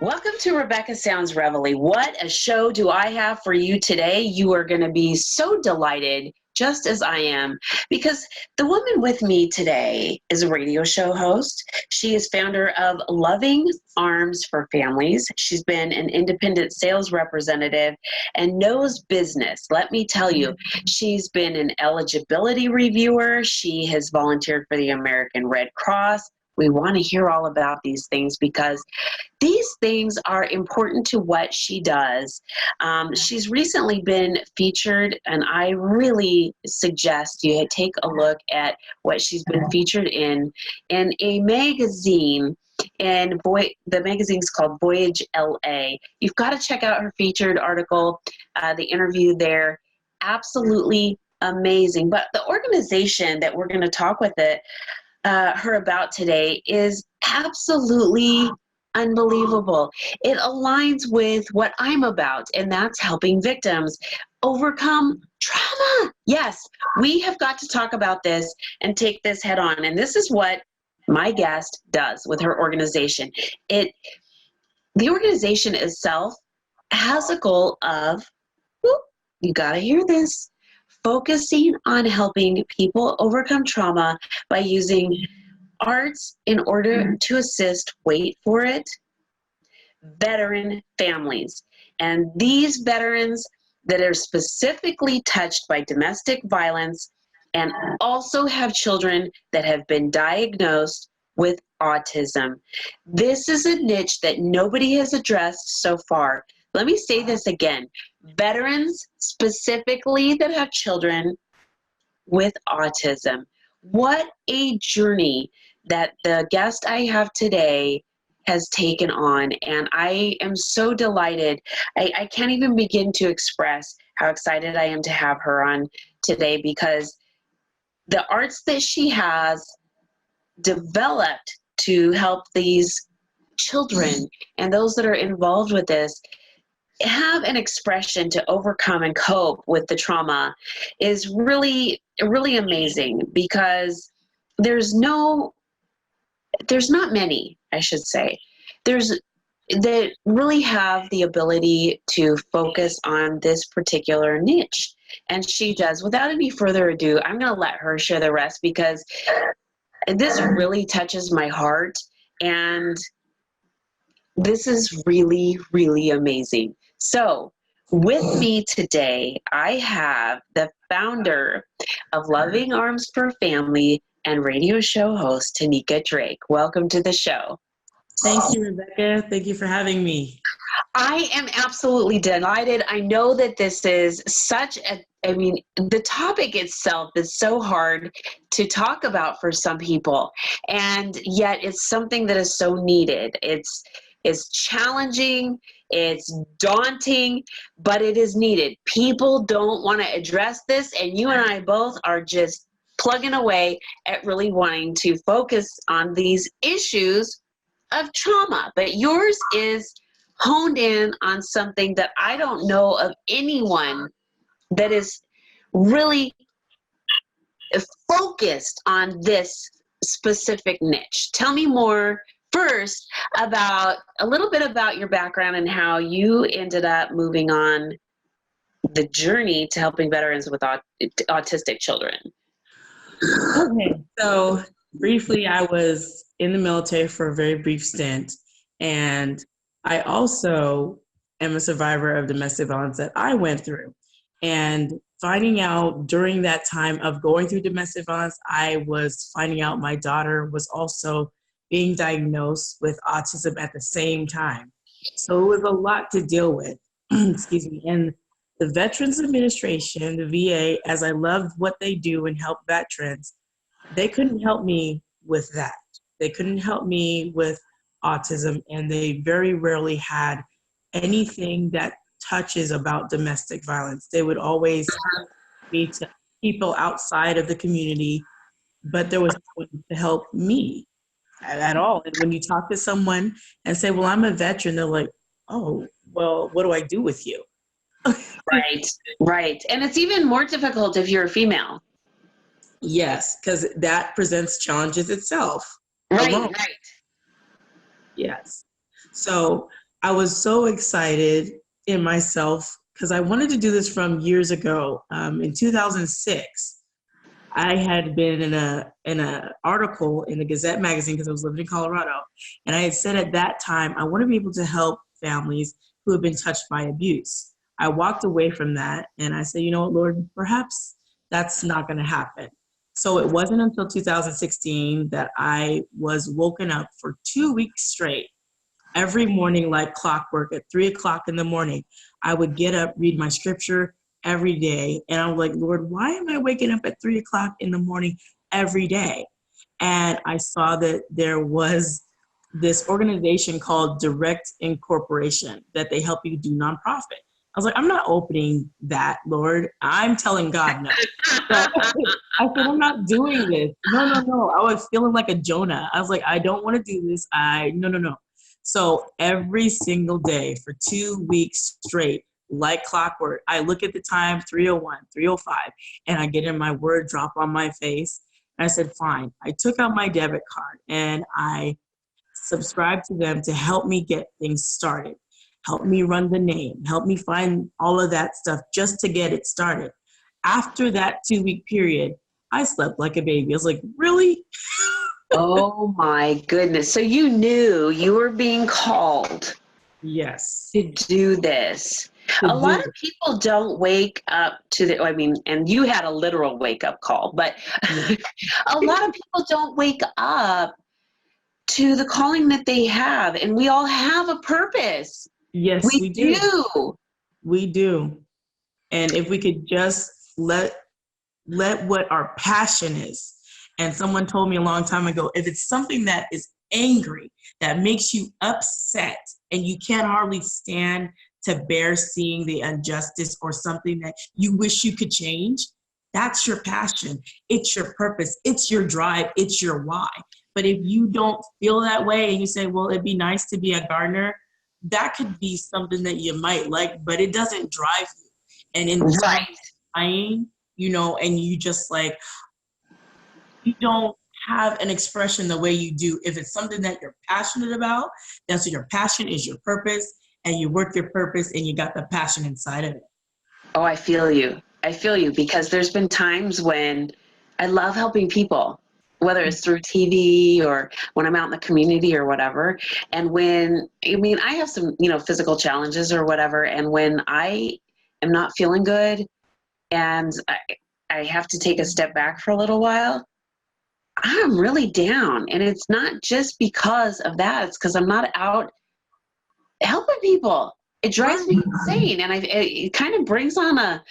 Welcome to Rebecca Sounds Reveille. What a show do I have for you today. You are going to be so delighted, just as I am, because the woman with me today is a radio show host. She is founder of Loving Arms for Families. She's been an independent sales representative and knows business. Let me tell you, she's been an eligibility reviewer. She has volunteered for the American Red Cross. We want to hear all about these things because these things are important to what she does. She's recently been featured, and I really suggest you take a look at what she's been featured in a magazine. And the magazine's called Voyage, LA. You've got to check out her featured article, the interview there. Absolutely amazing. But the organization that we're going to talk with her about today is absolutely unbelievable. It aligns with what I'm about, and that's helping victims overcome trauma. Yes, we have got to talk about this and take this head on. And this is what my guest does with her organization. The organization itself has a goal of, you got to hear this, focusing on helping people overcome trauma by using arts in order to assist, wait for it, veteran families. And these veterans that are specifically touched by domestic violence and also have children that have been diagnosed with autism. This is a niche that nobody has addressed so far. Let me say this again. Veterans specifically that have children with autism. What a journey that the guest I have today has taken on. And I am so delighted. I can't even begin to express how excited I am to have her on today, because the arts that she has developed to help these children and those that are involved with this have an expression to overcome and cope with the trauma is really, really amazing, because there's not many, I should say, that really have the ability to focus on this particular niche. And she does. Without any further ado, I'm going to let her share the rest, because this really touches my heart. And this is really, really amazing. So with me today, I have the founder of Loving Arms for Family and radio show host, Teniecka Drake. Welcome to the show. Thank you, Rebecca. Thank you for having me. I am absolutely delighted. I know that this is the topic itself is so hard to talk about for some people, and yet it's something that is so needed. It's challenging, it's daunting, but it is needed. People don't want to address this, and you and I both are just plugging away at really wanting to focus on these issues of trauma. But yours is honed in on something that I don't know of anyone that is really focused on this specific niche. Tell me more first about a little bit about your background and how you ended up moving on the journey to helping veterans with autistic children. Okay, so briefly, I was in the military for a very brief stint, and I also am a survivor of domestic violence that I went through. And finding out during that time of going through domestic violence, I was finding out my daughter was also being diagnosed with autism at the same time. So it was a lot to deal with, excuse me. And the Veterans Administration, the VA, as I love what they do and help veterans, they couldn't help me with that. They couldn't help me with autism, and they very rarely had anything that touches about domestic violence. They would always be to people outside of the community, but there was no one to help me at all. And when you talk to someone and say, well, I'm a veteran, they're like, oh, well, what do I do with you? Right. And it's even more difficult if you're a female. Yes, because that presents challenges itself. alone. Right. Yes. So I was so excited in myself because I wanted to do this from years ago. In 2006, I had been in a article in the Gazette magazine because I was living in Colorado, and I had said at that time I want to be able to help families who have been touched by abuse. I walked away from that, and I said, you know what, Lord, perhaps that's not going to happen. So it wasn't until 2016 that I was woken up for 2 weeks straight every morning like clockwork at 3:00 in the morning. I would get up, read my scripture every day. And I was like, Lord, why am I waking up at 3:00 in the morning every day? And I saw that there was this organization called Direct Incorporation that they help you do nonprofit. I was like, I'm not opening that, Lord. I'm telling God no. So I said, I'm not doing this. No. I was feeling like a Jonah. I was like, I don't want to do this. No. So every single day for 2 weeks straight, like clockwork, I look at the time, 3:01, 3:05, and I get in my word drop on my face. And I said, fine. I took out my debit card and I subscribed to them to help me get things started, help me run the name, help me find all of that stuff just to get it started. After that 2-week period, I slept like a baby. I was like, really? Oh my goodness. So you knew you were being called Yes. to do this. To A lot do of it. people don't wake up to the, I mean, and you had a literal wake up call, but a lot of people don't wake up to the calling that they have. And we all have a purpose. Yes, We we do. do. We do. And if we could just let what our passion is. And someone told me a long time ago, if it's something that is angry, that makes you upset, and you can't hardly stand to bear seeing the injustice or something that you wish you could change, that's your passion. It's your purpose. It's your drive. It's your why. But if you don't feel that way and you say, well, it'd be nice to be a gardener, that could be something that you might like, but it doesn't drive you. And in the time Right. of trying, and you just like, you don't have an expression the way you do. If it's something that you're passionate about, that's what your passion is, your purpose, and you work your purpose and you got the passion inside of it. Oh, I feel you. I feel you because there's been times when I love helping people, whether it's through TV or when I'm out in the community or whatever. And I have some, physical challenges or whatever. And when I am not feeling good and I have to take a step back for a little while, I'm really down. And it's not just because of that. It's because I'm not out helping people. It drives me insane. And it kind of brings on a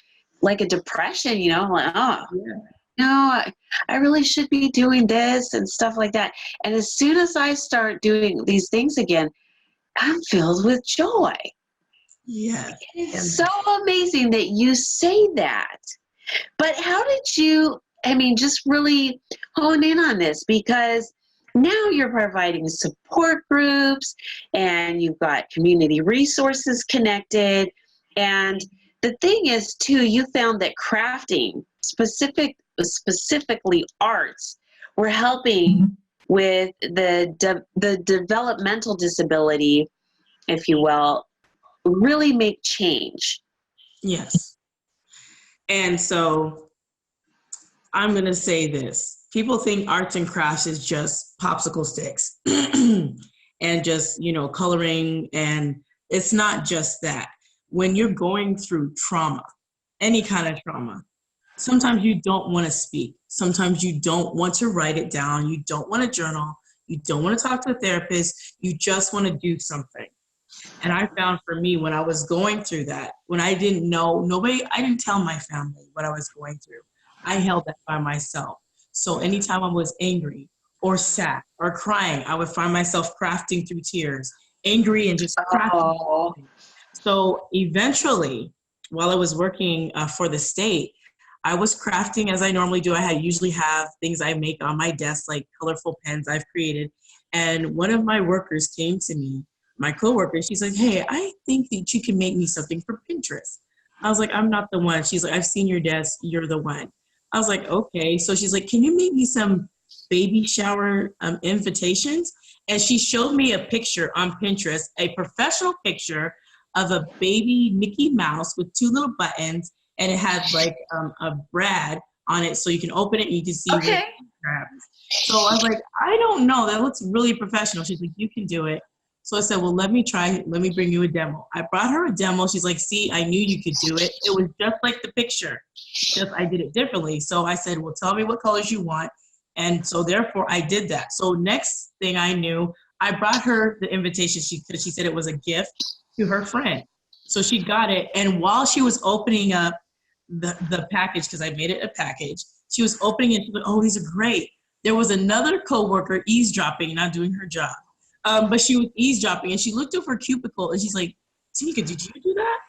depression, I'm like, oh, Yeah. no, I really should be doing this and stuff like that. And as soon as I start doing these things again, I'm filled with joy. Yes. It's so amazing that you say that. But how did you, just really hone in on this? Because now you're providing support groups and you've got community resources connected. And the thing is, too, you found that crafting, specifically arts, were helping with the developmental disability, if you will, really make change. Yes. And so I'm going to say this. People think arts and crafts is just popsicle sticks and just, coloring. And it's not just that. When you're going through trauma, any kind of trauma, sometimes you don't want to speak. Sometimes you don't want to write it down. You don't want to journal. You don't want to talk to a therapist. You just want to do something. And I found for me, when I was going through that, when I didn't know, I didn't tell my family what I was going through. I held that by myself. So anytime I was angry or sad or crying, I would find myself crafting through tears, angry and just crafting. Oh. So eventually, while I was working for the state, I was crafting as I normally do. I usually have things I make on my desk, like colorful pens I've created. And one of my workers came to me, my coworker, she's like, hey, I think that you can make me something for Pinterest. I was like, I'm not the one. She's like, I've seen your desk. You're the one. I was like, okay. So she's like, can you make me some baby shower invitations. And she showed me a picture on Pinterest, a professional picture of a baby Mickey Mouse with 2 little buttons, and it had like a brad on it, so you can open it and you can see where Okay. it's grabbed. So I was like, I don't know, that looks really professional. She's like, you can do it. So I said, well, let me try, let me bring you a demo. I brought her a demo. She's like, see, I knew you could do it. It was just like the picture, just I did it differently. So I said, well, tell me what colors you want. And so therefore I did that. So next thing I knew, I brought her the invitation because she said it was a gift to her friend. So she got it. And while she was opening up the package, because I made it a package, she was opening it. She was like, oh, these are great. There was another coworker eavesdropping, not doing her job. But she was eavesdropping, and she looked over her cubicle and she's like, Teniecka, did you do that?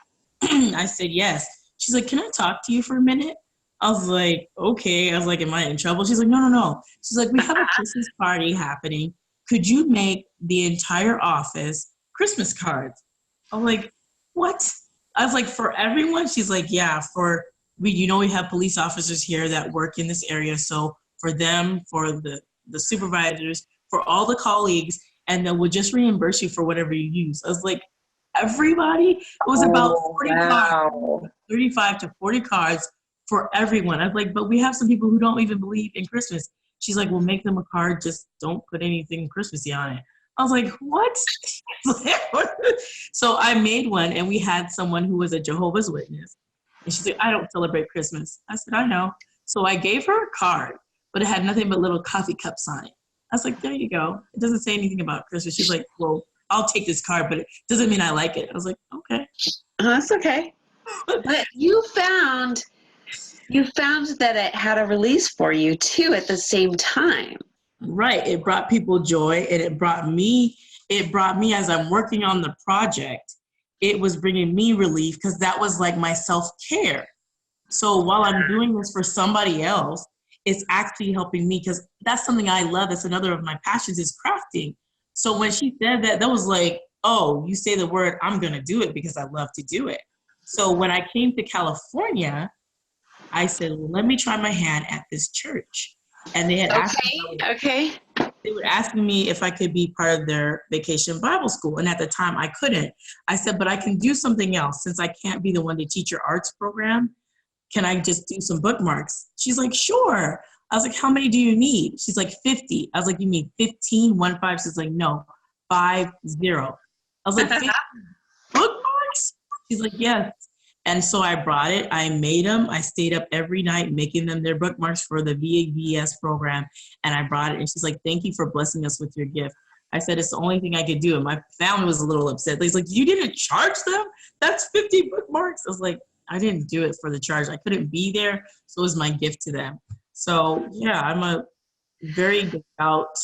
I said, yes. She's like, can I talk to you for a minute? I was like, okay. I was like, am I in trouble? She's like, no, no, no. She's like, we have a Christmas party happening. Could you make the entire office Christmas cards? I'm like, what? I was like, for everyone? She's like, yeah, we have police officers here that work in this area. So for them, for the supervisors, for all the colleagues, and then we'll just reimburse you for whatever you use. I was like, everybody? It was about 40 wow. cards, 35 to 40 cards for everyone. I was like, but we have some people who don't even believe in Christmas. She's like, well, make them a card, just don't put anything Christmassy on it. I was like, what? So I made one, and we had someone who was a Jehovah's Witness. And she's like, I don't celebrate Christmas. I said, I know. So I gave her a card, but it had nothing but little coffee cups on it. I was like, there you go. It doesn't say anything about Christmas. She's like, well, I'll take this card, but it doesn't mean I like it. I was like, okay. That's okay. But you found that it had a release for you too at the same time. Right. It brought people joy, and it brought me as I'm working on the project, it was bringing me relief because that was like my self-care. So while I'm doing this for somebody else, it's actually helping me because that's something I love. That's another of my passions is crafting. So when she said that, that was like, oh, you say the word, I'm going to do it because I love to do it. So when I came to California, I said, well, let me try my hand at this church. And they had asked Okay. they were asking me if I could be part of their vacation Bible school. And at the time I couldn't. I said, but I can do something else since I can't be the one to teach your arts program. Can I just do some bookmarks? She's like, sure. I was like, how many do you need? She's like, 50. I was like, you mean 15? 1-5? She's like, no, 50. I was like, 50 bookmarks? She's like, yes. And so I brought it. I made them. I stayed up every night making them their bookmarks for the VAVS program. And I brought it. And she's like, thank you for blessing us with your gift. I said, it's the only thing I could do. And my family was a little upset. He's like, you didn't charge them? That's 50 bookmarks. I was like, I didn't do it for the charge. I couldn't be there. So it was my gift to them. So yeah, I'm a very devout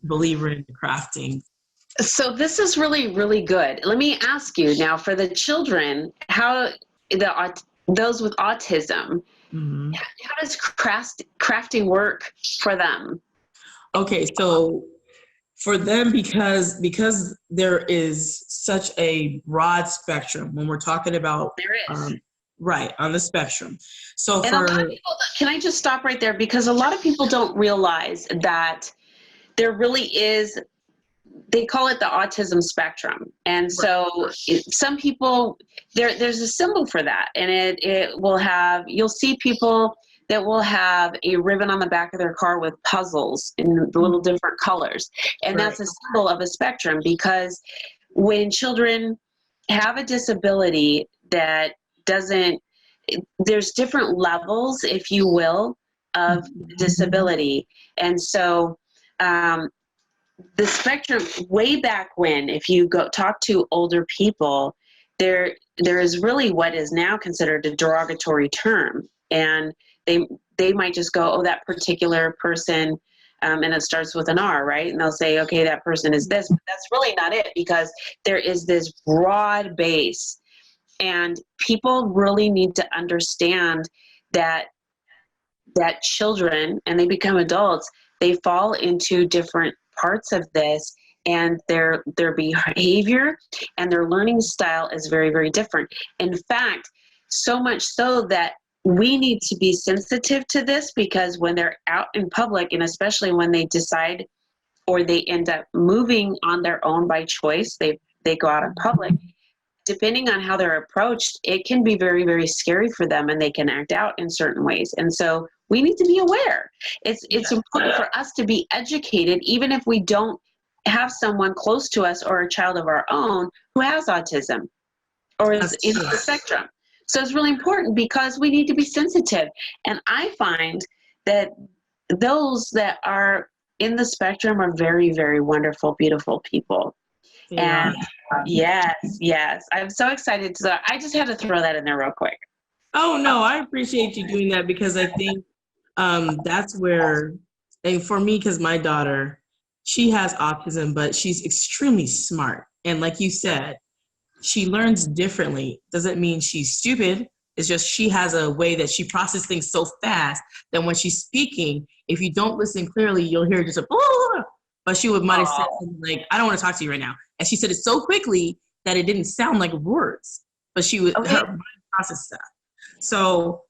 believer in crafting. So this is really, really good. Let me ask you now for the children, those with autism, Mm-hmm. how does crafting work for them? Okay, so for them, because there is such a broad spectrum when we're talking about There is. right on the spectrum. So And a lot of people, can I just stop right there? Because a lot of people don't realize that there really is, they call it the autism spectrum. And so some people, there's a symbol for that. And it will have, you'll see people that will have a ribbon on the back of their car with puzzles in the little different colors. And that's a symbol of a spectrum, because when children have a disability that doesn't, there's different levels, if you will, of disability. And so the spectrum, way back when, if you go talk to older people, there is really what is now considered a derogatory term. And they might just go, oh, that particular person, and it starts with an R, right? And they'll say, okay, that person is this, but that's really not it, because there is this broad base. And people really need to understand that children, and they become adults, they fall into different parts of this, and their behavior and their learning style is very, very different. In fact, so much so that we need to be sensitive to this, because when they're out in public, and especially when they decide or they end up moving on their own by choice, they go out in public, depending on how they're approached, it can be very, very scary for them, and they can act out in certain ways. And so we need to be aware. It's important for us to be educated, even if we don't have someone close to us or a child of our own who has autism or is in the spectrum. So it's really important, because we need to be sensitive. And I find that those that are in the spectrum are very, very wonderful, beautiful people. And yes, I'm so excited. So I just had to throw that in there real quick. Oh, no, I appreciate you doing that, because I think that's where, and for me, because my daughter, she has autism, but she's extremely smart. And like you said, she learns differently. Doesn't mean she's stupid. It's just she has a way that she processes things so fast that when she's speaking, if you don't listen clearly, you'll hear just a, oh, but she might have said something like, I don't want to talk to you right now. And she said it so quickly that it didn't sound like words, but she would her mind process stuff. So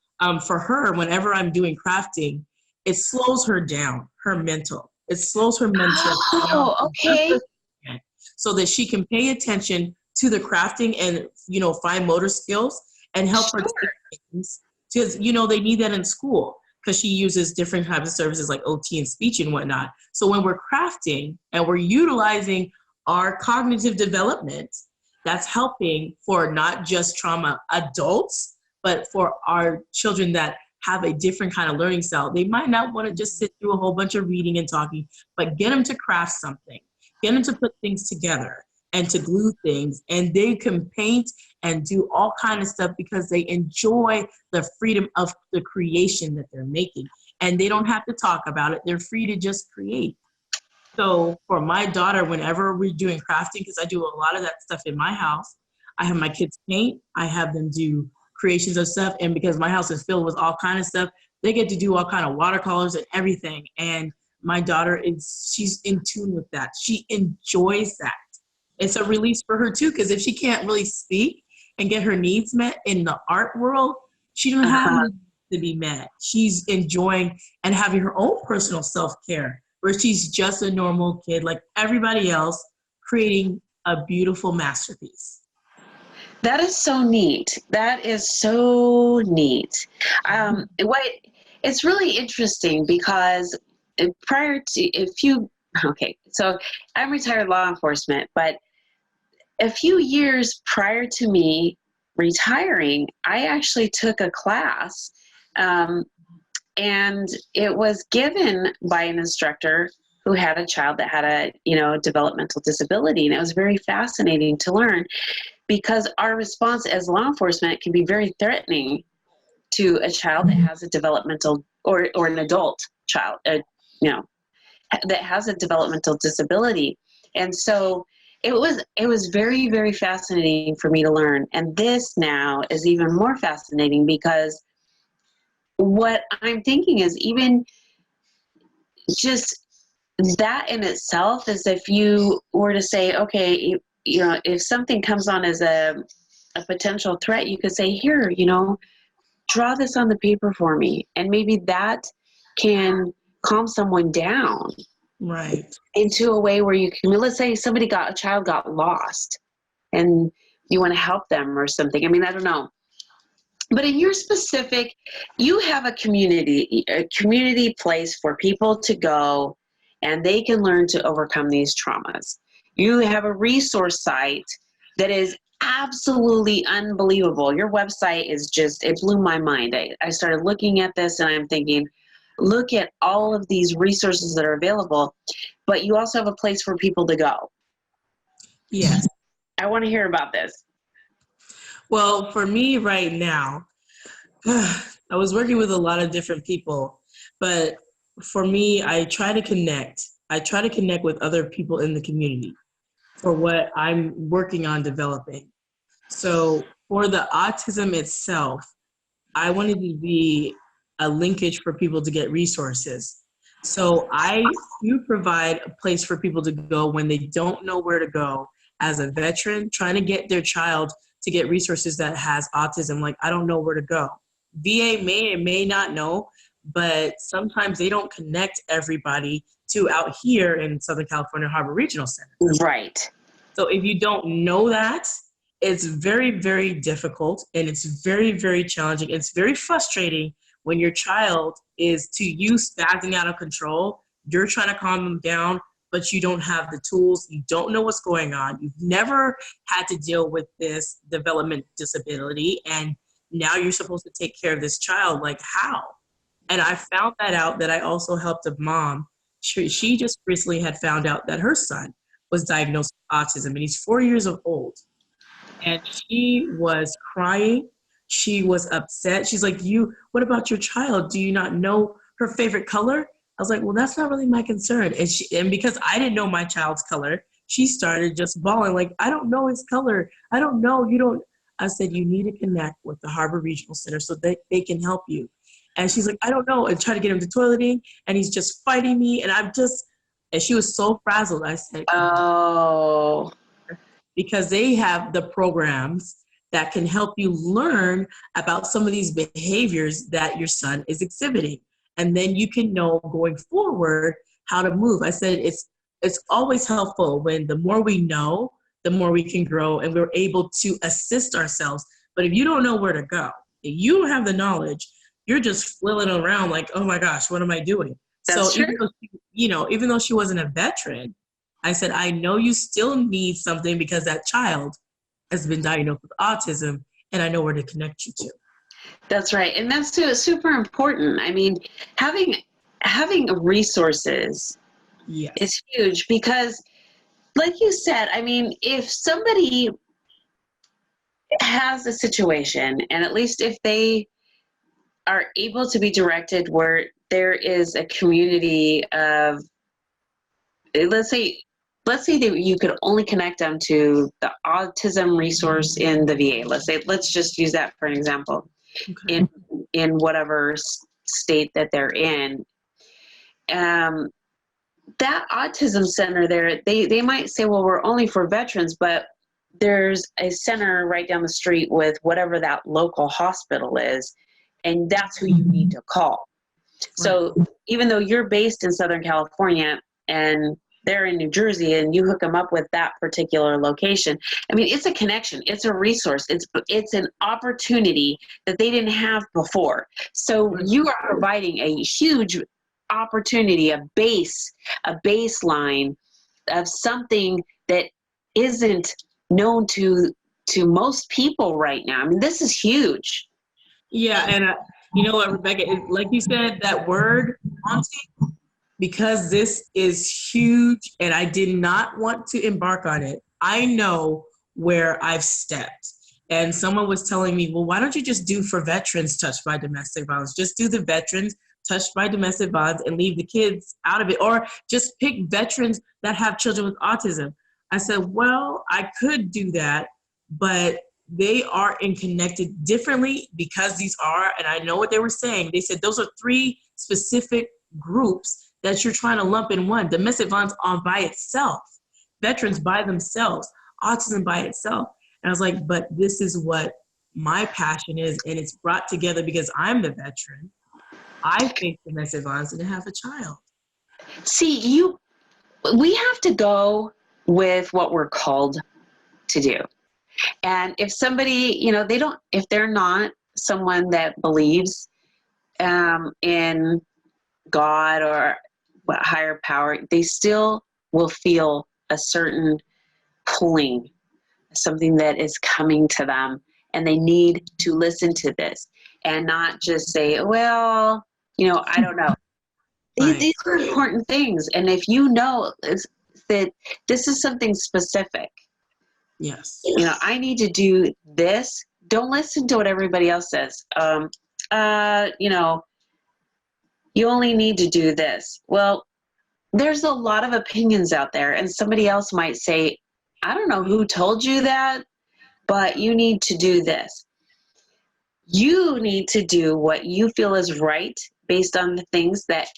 for her, whenever I'm doing crafting, it slows her down, her mental. It slows her mental down. Okay. So that she can pay attention to the crafting and, fine motor skills and help her take things. Because, they need that in school, because she uses different types of services like OT and speech and whatnot. So when we're crafting and we're utilizing our cognitive development, that's helping for not just trauma adults, but for our children that have a different kind of learning style. They might not want to just sit through a whole bunch of reading and talking, but get them to craft something, get them to put things together and to glue things, and they can paint and do all kind of stuff because they enjoy the freedom of the creation that they're making. And they don't have to talk about it. They're free to just create. So for my daughter, whenever we're doing crafting, because I do a lot of that stuff in my house, I have my kids paint, I have them do creations of stuff, and because my house is filled with all kind of stuff, they get to do all kind of watercolors and everything. And my daughter she's in tune with that. She enjoys that. It's a release for her too, because if she can't really speak and get her needs met in the art world, she doesn't have needs to be met. She's enjoying and having her own personal self-care, where she's just a normal kid like everybody else, creating a beautiful masterpiece. That is so neat. That is so neat. It's really interesting, because so I'm retired law enforcement, but a few years prior to me retiring, I actually took a class, and it was given by an instructor who had a child that had a developmental disability, and it was very fascinating to learn, because our response as law enforcement can be very threatening to a child that has a developmental or an adult child, that has a developmental disability. And so it was very, very fascinating for me to learn. And this now is even more fascinating, because what I'm thinking is, even just that in itself, is if you were to say, okay, if something comes on as a potential threat, you could say, here, draw this on the paper for me. And maybe that can calm someone down. Right. Into a way where you can, let's say a child got lost and you want to help them or something. I mean, I don't know. But in your specific, you have a community place for people to go, and they can learn to overcome these traumas. You have a resource site that is absolutely unbelievable. Your website it blew my mind. I started looking at this and I'm thinking, look at all of these resources that are available, but you also have a place for people to go. Yes. I want to hear about this. Well, for me right now, I was working with a lot of different people, but for me, I try to connect with other people in the community for what I'm working on developing. So for the autism itself, I wanted to be a linkage for people to get resources. So I do provide a place for people to go when they don't know where to go. As a veteran, trying to get their child to get resources that has autism, like I don't know where to go. VA may or may not know, but sometimes they don't connect everybody to out here in Southern California Harbor Regional Center. Right. So if you don't know that, it's very, very difficult, and it's very, very challenging. It's very frustrating when your child is to you spazzing out of control. You're trying to calm them down, but you don't have the tools. You don't know what's going on. You've never had to deal with this development disability, and now you're supposed to take care of this child. Like, how? And I found that out that I also helped a mom. She just recently had found out that her son was diagnosed with autism, and he's 4 years old. And she was crying. She was upset. She's like, what about your child? Do you not know her favorite color? I was like, well, that's not really my concern. And because I didn't know my child's color, she started just bawling, like, I don't know his color. I don't know. You don't. I said, you need to connect with the Harbor Regional Center so that they can help you. And she's like, I don't know. And try to get him to toileting, and he's just fighting me. And she was so frazzled. I said, oh, because they have the programs that can help you learn about some of these behaviors that your son is exhibiting. And then you can know going forward how to move. I said, it's always helpful when the more we know, the more we can grow, and we're able to assist ourselves. But if you don't know where to go, if you don't have the knowledge, you're just flailing around like, oh my gosh, what am I doing? that's true. Even though she wasn't a veteran, I said, I know you still need something because that child has been diagnosed with autism, and I know where to connect you to. That's right. And that's super important. I mean, having resources Yes. is huge because, like you said, I mean, if somebody has a situation, and at least if they are able to be directed where there is a community of, let's say that you could only connect them to the autism resource in the VA. Let's just use that for an example. Okay. In whatever state that they're in. That autism center there, they might say, well, we're only for veterans, but there's a center right down the street with whatever that local hospital is, and that's who you need to call. So even though you're based in Southern California and they're in New Jersey and you hook them up with that particular location, I mean, it's a connection, it's a resource, it's an opportunity that they didn't have before. So you are providing a huge opportunity, a baseline of something that isn't known to most people right now. I mean, this is huge. Yeah, and you know what, Rebecca, like you said, that word, auntie, because this is huge and I did not want to embark on it, I know where I've stepped. And someone was telling me, well, why don't you just do for veterans touched by domestic violence? Just do the veterans touched by domestic violence and leave the kids out of it. Or just pick veterans that have children with autism. I said, well, I could do that, but they are connected differently because these are, and I know what they were saying. They said those are 3 specific groups that you're trying to lump in one. Domestic violence on by itself, veterans by themselves, autism by itself. And I was like, but this is what my passion is, and it's brought together because I'm the veteran. I think domestic violence and to have a child. See, we have to go with what we're called to do. And if somebody, if they're not someone that believes in God or higher power, they still will feel a certain pulling, something that is coming to them, and they need to listen to this and not just say, well, I don't know. Right. These are important things. And if you know that this is something specific, yes, I need to do this, don't listen to what everybody else says. You only need to do this. Well, there's a lot of opinions out there, and somebody else might say, I don't know who told you that, but you need to do this. You need to do what you feel is right based on the things that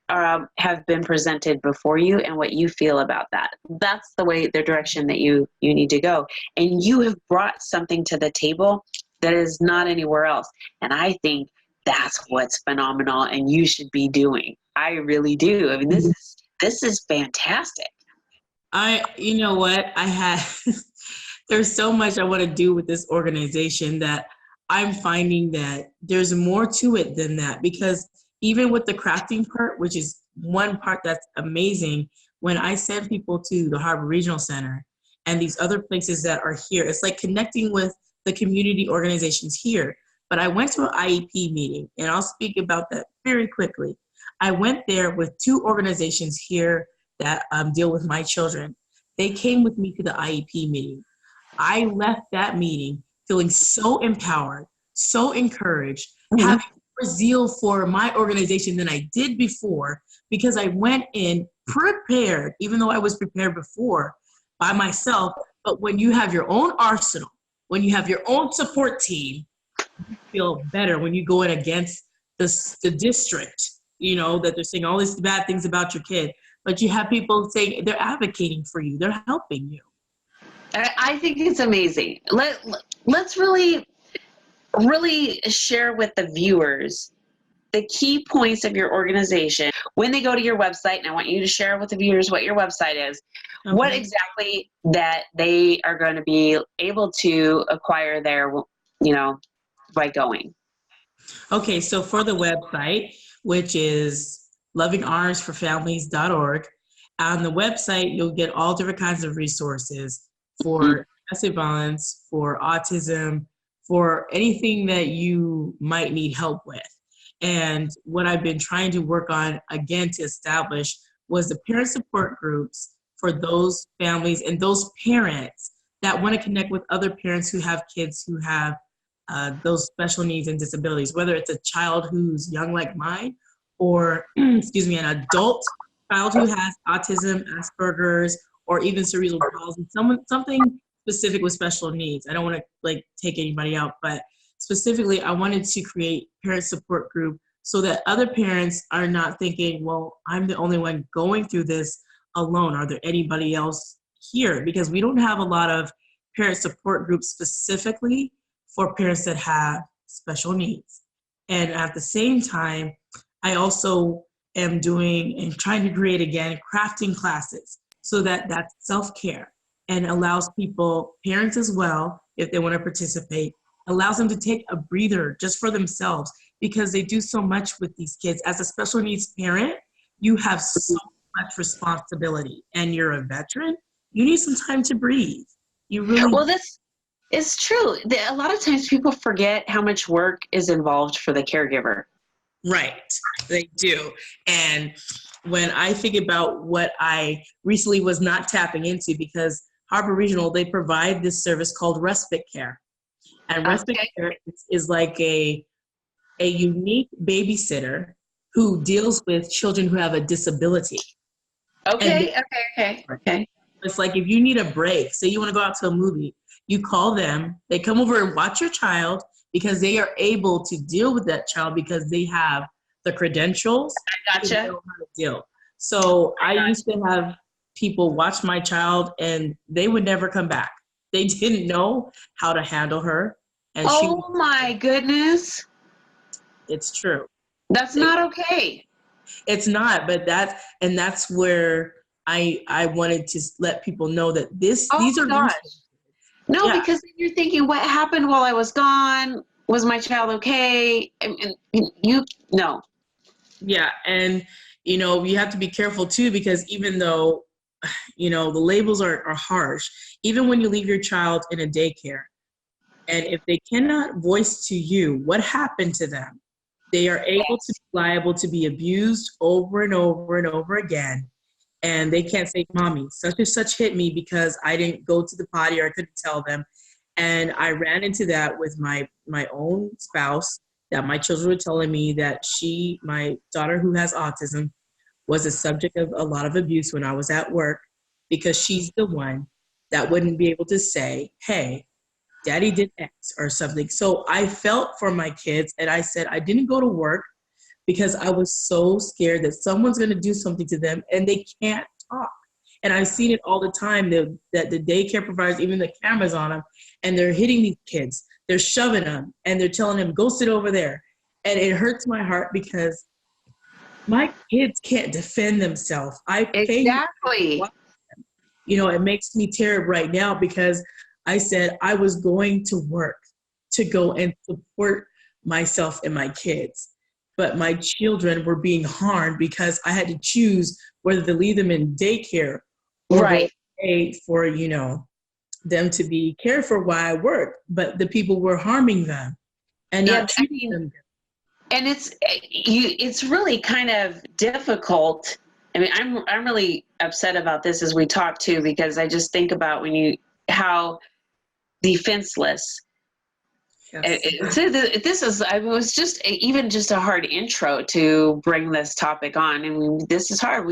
have been presented before you and what you feel about that. That's the direction that you need to go. And you have brought something to the table that is not anywhere else. And I think that's what's phenomenal and you should be doing. I really do. I mean, this is fantastic. You know what? There's so much I want to do with this organization that I'm finding that there's more to it than that, because even with the crafting part, which is one part that's amazing, when I send people to the Harbor Regional Center and these other places that are here, it's like connecting with the community organizations here. But I went to an IEP meeting, and I'll speak about that very quickly. I went there with 2 organizations here that deal with my children. They came with me to the IEP meeting. I left that meeting feeling so empowered, so encouraged, having more zeal for my organization than I did before, because I went in prepared, even though I was prepared before by myself. But when you have your own arsenal, when you have your own support team, you feel better when you go in against the district, you know, that they're saying all these bad things about your kid. But you have people saying they're advocating for you, they're helping you. I think it's amazing. Let's really share with the viewers the key points of your organization when they go to your website. And I want you to share with the viewers what your website is, okay, what exactly that they are going to be able to acquire there, you know, by going. Okay, so for the website, which is lovingarmsforfamilies.org, on the website, you'll get all different kinds of resources for domestic violence, for autism, for anything that you might need help with. And what I've been trying to work on, again, to establish was the parent support groups for those families and those parents that want to connect with other parents who have kids who have those special needs and disabilities, whether it's a child who's young like mine or, excuse me, an adult child who has autism, Asperger's, or even cerebral palsy, something specific with special needs. I don't want to like take anybody out, but specifically, I wanted to create parent support group so that other parents are not thinking, well, I'm the only one going through this alone. Are there anybody else here? Because we don't have a lot of parent support groups specifically for parents that have special needs. And at the same time, I also am doing and trying to create, again, crafting classes so that that's self-care and allows people, parents as well, if they want to participate, allows them to take a breather just for themselves, because they do so much with these kids. As a special needs parent, you have so much responsibility, and you're a veteran, you need some time to breathe. You really Well, this is true. A lot of times people forget how much work is involved for the caregiver. Right, they do. And when I think about what I recently was not tapping into, because Harbor Regional, they provide this service called respite care. And respite care is like a unique babysitter who deals with children who have a disability. Okay. It's like if you need a break, say you want to go out to a movie, you call them, they come over and watch your child because they are able to deal with that child because they have the credentials. I gotcha. To know how to deal. So I used to have people watch my child and they would never come back. They didn't know how to handle her. And my goodness. It's true. That's not okay. It's not, but that's where I wanted to let people know that these are gosh. No, yeah. Because you're thinking, what happened while I was gone? Was my child okay? No. Yeah, and you have to be careful too, because even though the labels are harsh, even when you leave your child in a daycare, and if they cannot voice to you what happened to them, they are able to be liable to be abused over and over and over again. And they can't say, Mommy, such and such hit me because I didn't go to the potty or I couldn't tell them. And I ran into that with my own spouse, that my children were telling me that my daughter who has autism, was a subject of a lot of abuse when I was at work, because she's the one that wouldn't be able to say, hey, Daddy did X or something. So I felt for my kids, and I said I didn't go to work because I was so scared that someone's going to do something to them and they can't talk. And I've seen it all the time, that the daycare providers, even the cameras on them, and they're hitting these kids. they're shoving them and they're telling them, go sit over there. And it hurts my heart because my kids can't defend themselves. I pay, Exactly. you know, it makes me terrible right now because I said I was going to work to go and support myself and my kids. But my children were being harmed because I had to choose whether to leave them in daycare or go Right. pay for, you know, them to be cared for while I work. But the people were harming them and Yeah, not I treating mean, them. and it's really kind of difficult. I mean, I'm really upset about this as we talk too, because I just think about how defenseless. Yes. So this is, I was just even just a hard intro to bring this topic on. I mean, this is hard.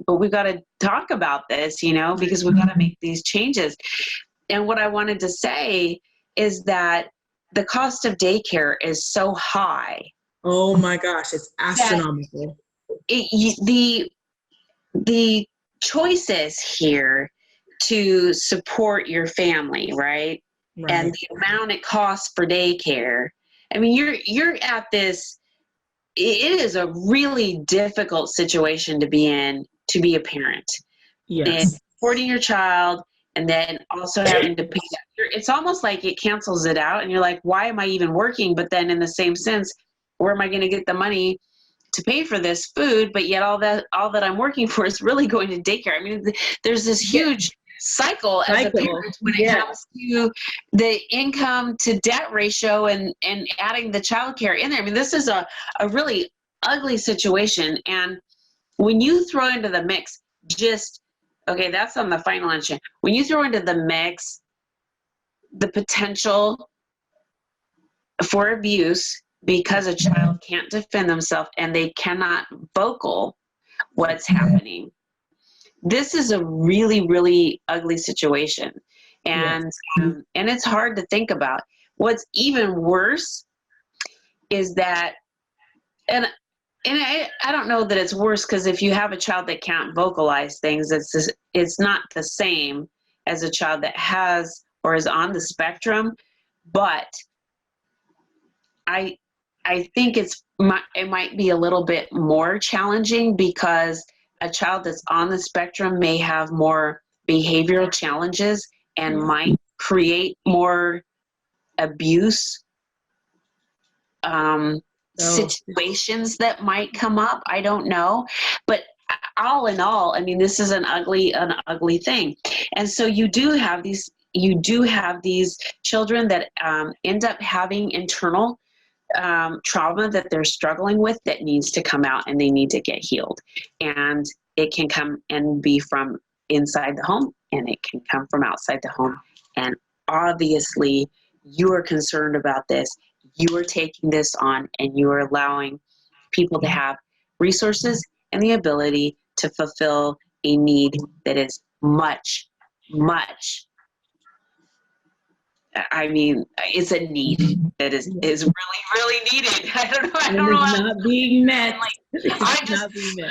But we gotta talk about this, you know, because we gotta make these changes. And what I wanted to say is that the cost of daycare is so high Oh my gosh, it's that astronomical. the choices here to support your family, right? And Right. the amount it costs for daycare. I mean, you're at this. It is a really difficult situation to be in, to be a parent and Yes. supporting your child, and then also having to pay. It's almost like it cancels it out, and you're like, why am I even working? But then, in the same sense, where am I going to get the money to pay for this food? But yet all that I'm working for is really going to daycare. I mean, there's this huge cycle as a Cycle. parent when it Yeah. comes to the income to debt ratio and adding the childcare in there. I mean, this is a really ugly situation. And when you throw into the mix, just okay, that's on the final engine. When you throw into the mix the potential for abuse because a child can't defend themselves and they cannot vocal what's happening. This is a really, really ugly situation. Yes. And it's hard to think about. What's even worse is that, and I don't know that it's worse, because if you have a child that can't vocalize things, it's not the same as a child that has or is on the spectrum. But I think it might be a little bit more challenging, because a child that's on the spectrum may have more behavioral challenges and might create more abuse So situations that might come up. I don't know, but all in all, I mean, this is an ugly thing. And so you do have these children that end up having internal trauma that they're struggling with, that needs to come out, and they need to get healed. And it can come and be from inside the home, and it can come from outside the home. And obviously you are concerned about this. You are taking this on, and you are allowing people to have resources and the ability to fulfill a need that is much, much, I mean, it's a need that is really, really needed. I don't know. and it's not being met. I It's just, not being met.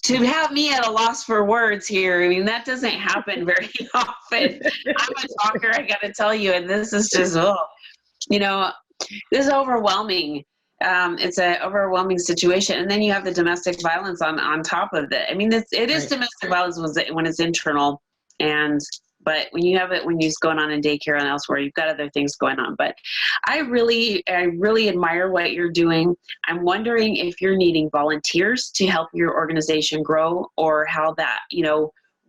to have me at a loss for words here, I mean, that doesn't happen very often. I'm a talker, I got to tell you, and this is just, you know, this is overwhelming. It's an overwhelming situation. And then you have the domestic violence on top of it. I mean, it is Right. domestic violence when it's internal, but when you have it, when it's going on in daycare and elsewhere, you've got other things going on. But I really admire what you're doing. I'm wondering if you're needing volunteers to help your organization grow, or how that,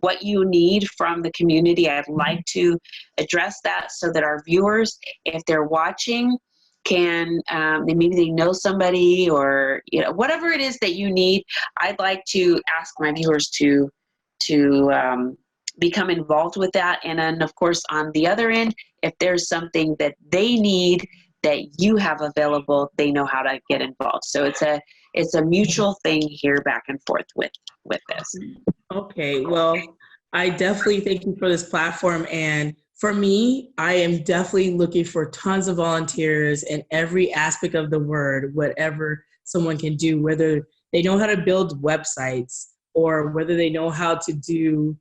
what you need from the community. I'd like to address that so that our viewers, if they're watching, can maybe they know somebody, or whatever it is that you need. I'd like to ask my viewers to become involved with that. And then, of course, on the other end, if there's something that they need that you have available, they know how to get involved. So it's a mutual thing here, back and forth with this. Okay, well, I definitely thank you for this platform. And for me, I am definitely looking for tons of volunteers in every aspect of the word, whatever someone can do, whether they know how to build websites or whether they know how to do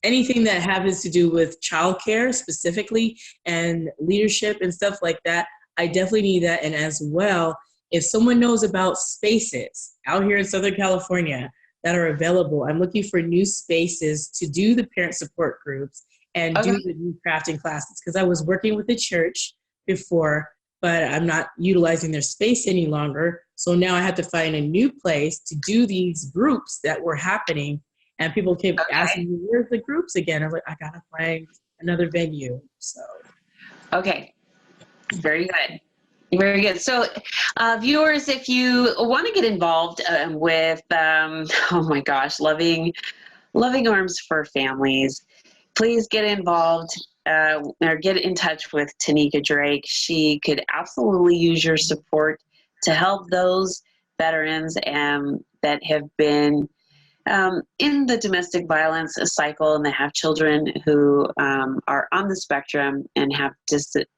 anything that happens to do with childcare specifically and leadership and stuff like that, I definitely need that. And as well, if someone knows about spaces out here in Southern California that are available, I'm looking for new spaces to do the parent support groups and do the new crafting classes, because I was working with the church before, but I'm not utilizing their space any longer. So now I have to find a new place to do these groups that were happening. And people kept asking me, where's the groups again? I was like, I gotta find another venue. So. Okay, very good. Very good. So, viewers, if you want to get involved with, oh my gosh, loving Arms for Families, please get involved or get in touch with Teniecka Drake. She could absolutely use your support to help those veterans that have been in the domestic violence cycle and they have children who are on the spectrum and have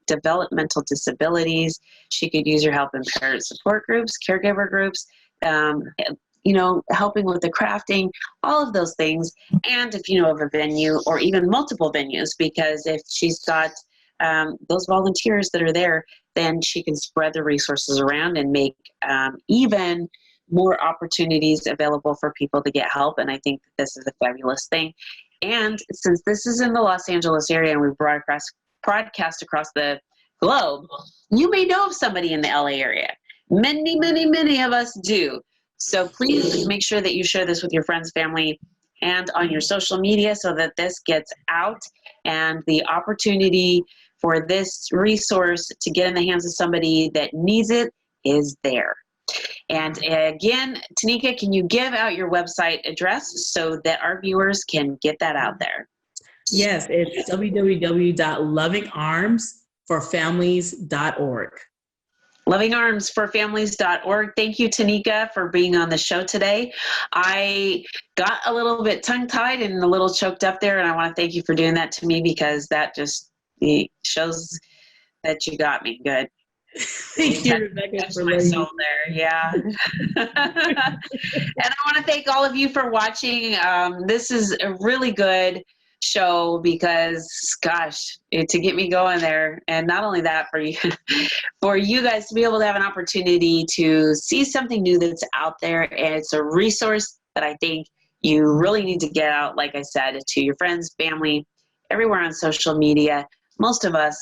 developmental disabilities. She could use your help in parent support groups, caregiver groups, helping with the crafting, all of those things. And if you know of a venue or even multiple venues, because if she's got those volunteers that are there, then she can spread the resources around and make even more opportunities available for people to get help. And I think this is a fabulous thing. And since this is in the Los Angeles area and we broadcast across the globe, you may know of somebody in the LA area. Many, many, many of us do. So please make sure that you share this with your friends, family, and on your social media so that this gets out and the opportunity for this resource to get in the hands of somebody that needs it is there. And again, Teniecka, can you give out your website address so that our viewers can get that out there? Yes, it's www.lovingarmsforfamilies.org. Lovingarmsforfamilies.org. Thank you, Teniecka, for being on the show today. I got a little bit tongue-tied and a little choked up there, and I want to thank you for doing that to me because that just shows that you got me good. Thank you, Rebecca, for my soul there. Yeah. And I want to thank all of you for watching. This is a really good show because, gosh, to get me going there, and not only that, for you, for you guys to be able to have an opportunity to see something new that's out there, and it's a resource that I think you really need to get out, like I said, to your friends, family, everywhere on social media. Most of us,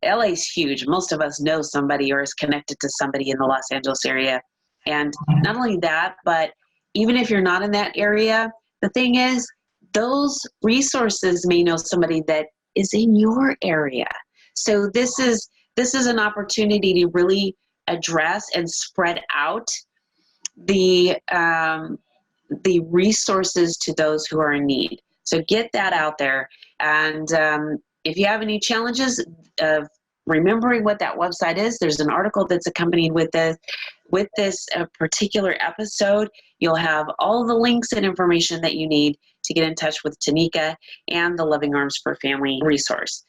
LA's huge. Most of us know somebody or is connected to somebody in the Los Angeles area. And not only that, but even if you're not in that area, the thing is, those resources may know somebody that is in your area. So this is an opportunity to really address and spread out the resources to those who are in need. So get that out there. And if you have any challenges of remembering what that website is, there's an article that's accompanied with this particular episode. You'll have all the links and information that you need to get in touch with Teniecka and the Loving Arms for Family resource.